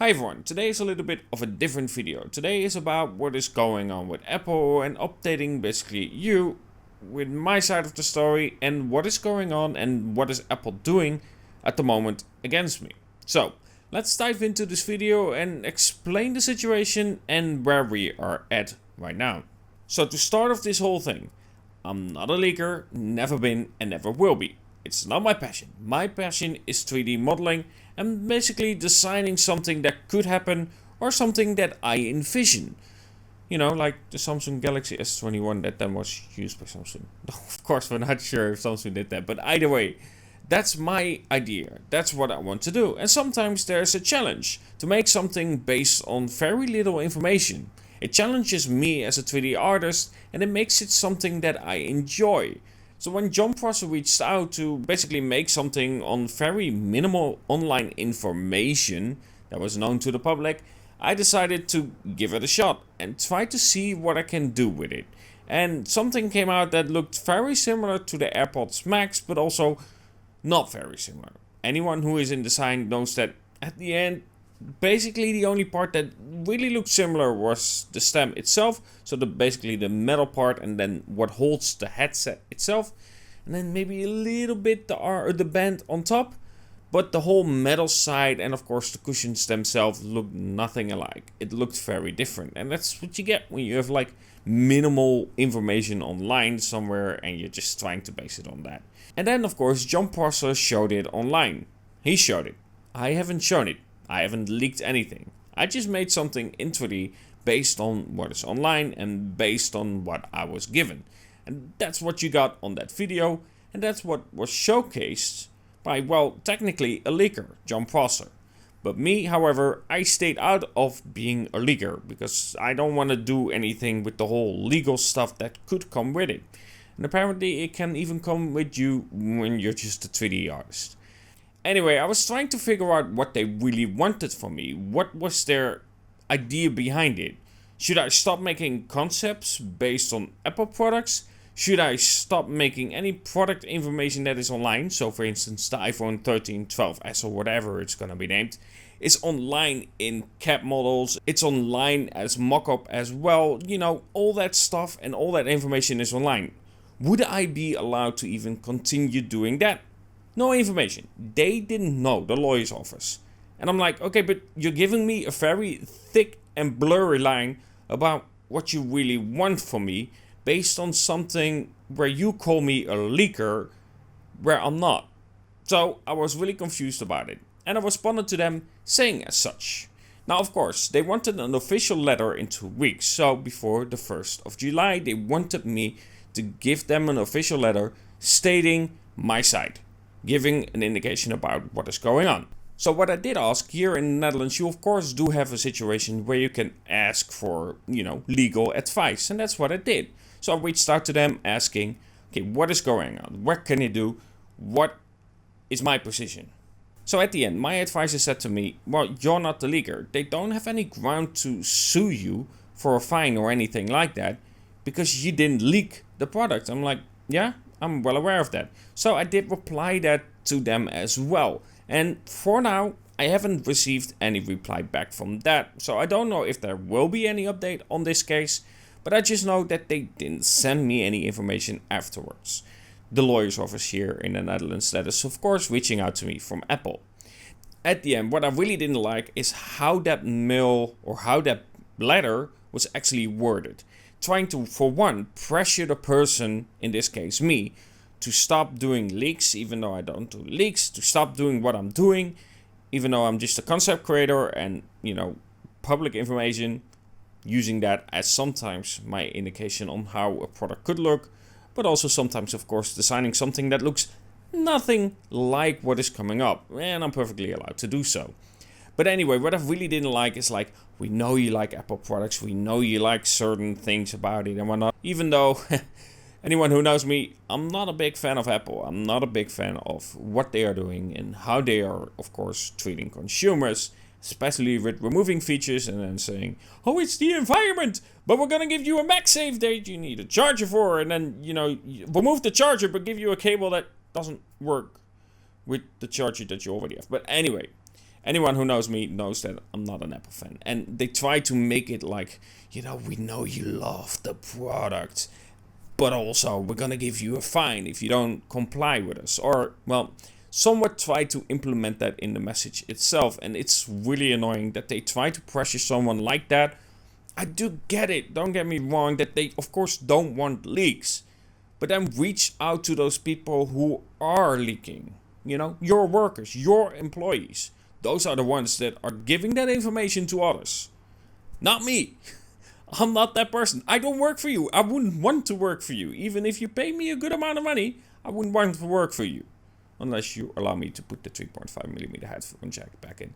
Hi everyone, today is a little bit of a different video. Today is about what is going on with Apple and updating basically you with my side of the story and what is going on and what is Apple doing at the moment against me. So let's dive into this video and explain the situation and where we are at right now. So to start off this whole thing, I'm not a leaker, never been and never will be. It's not my passion. My passion is 3D modeling and basically designing something that could happen or something that I envision. You know, like the Samsung Galaxy S21 that then was used by Samsung. Of course, we're not sure if Samsung did that, but either way, that's my idea. That's what I want to do. And sometimes there's a challenge to make something based on very little information. It challenges me as a 3D artist and it makes it something that I enjoy. So when John Prosser reached out to basically make something on very minimal online information that was known to the public, I decided to give it a shot and try to see what I can do with it. And something came out that looked very similar to the AirPods Max, but also not very similar. Anyone who is in design knows that at the end, basically the only part that really looked similar was the stem itself, so basically the metal part and then what holds the headset itself, and then maybe a little bit the band on top, but the whole metal side and of course the cushions themselves looked nothing alike. It looked very different, and that's what you get when you have like minimal information online somewhere and you're just trying to base it on that. And then of course John Prosser showed it online. He showed it. I haven't shown it. I haven't leaked anything. I just made something in 3D based on what is online and based on what I was given. And that's what you got on that video. And that's what was showcased by, well, technically a leaker, John Prosser. But me, however, I stayed out of being a leaker because I don't want to do anything with the whole legal stuff that could come with it. And apparently it can even come with you when you're just a 3D artist. Anyway, I was trying to figure out what they really wanted from me. What was their idea behind it? Should I stop making concepts based on Apple products? Should I stop making any product information that is online? So for instance, the iPhone 13, 12s or whatever it's gonna be named is online in CAD models. It's online as mock-up as well. You know, all that stuff and all that information is online. Would I be allowed to even continue doing that? No information. They didn't know, the lawyer's office. And I'm like, okay, but you're giving me a very thick and blurry line about what you really want from me based on something where you call me a leaker where I'm not. So I was really confused about it. And I responded to them saying as such. Now, of course, they wanted an official letter in 2 weeks. So before the 1st of July, they wanted me to give them an official letter stating my side, giving an indication about what is going on. So what I did ask, here in the Netherlands, you of course do have a situation where you can ask for, legal advice. And that's what I did. So I reached out to them asking, okay, what is going on? What can you do? What is my position? So at the end, my advisor said to me, well, you're not the leaker. They don't have any ground to sue you for a fine or anything like that because you didn't leak the product. I'm like, yeah, I'm well aware of that. So I did reply that to them as well. And for now, I haven't received any reply back from that. So I don't know if there will be any update on this case. But I just know that they didn't send me any information afterwards. The lawyer's office here in the Netherlands that is of course reaching out to me from Apple. At the end, what I really didn't like is how that mail or how that letter was actually worded. Trying to, for one, pressure the person, in this case me, to stop doing leaks, even though I don't do leaks, to stop doing what I'm doing, even though I'm just a concept creator and, public information, using that as sometimes my indication on how a product could look, but also sometimes, of course, designing something that looks nothing like what is coming up, and I'm perfectly allowed to do so. But anyway, what I really didn't like is like, we know you like Apple products, we know you like certain things about it and whatnot. Even though, anyone who knows me, I'm not a big fan of Apple. I'm not a big fan of what they are doing and how they are, of course, treating consumers, especially with removing features and then saying, oh, it's the environment, but we're gonna give you a MagSafe date you need a charger for, and then, remove the charger but give you a cable that doesn't work with the charger that you already have. But anyway, Anyone who knows me knows that I'm not an Apple fan. And they try to make it like, you know, we know you love the product, but also we're gonna give you a fine if you don't comply with us. Or, well, somewhat try to implement that in the message itself. And it's really annoying that they try to pressure someone like that. I do get it, don't get me wrong, that they of course don't want leaks. But then reach out to those people who are leaking. You know, your workers, your employees. Those are the ones that are giving that information to others. Not me. I'm not that person. I don't work for you. I wouldn't want to work for you. Even if you pay me a good amount of money, I wouldn't want to work for you. Unless you allow me to put the 3.5mm headphone jack back in.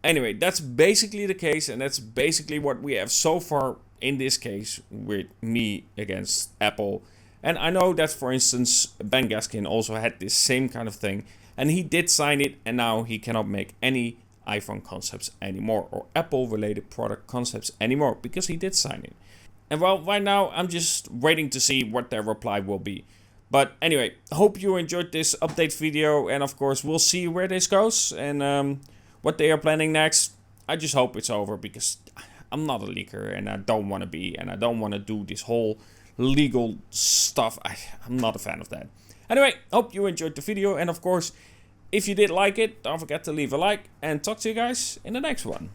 Anyway, that's basically the case. And that's basically what we have so far in this case with me against Apple. And I know that, for instance, Ben Gaskin also had this same kind of thing. And he did sign it, and now he cannot make any iPhone concepts anymore, or Apple-related product concepts anymore, because he did sign it. And well, right now, I'm just waiting to see what their reply will be. But anyway, hope you enjoyed this update video, and of course, we'll see where this goes, and what they are planning next. I just hope it's over, because I'm not a leaker, and I don't want to be, and I don't want to do this whole legal stuff. I'm not a fan of that. Anyway, hope you enjoyed the video, and of course, if you did like it, don't forget to leave a like, and talk to you guys in the next one.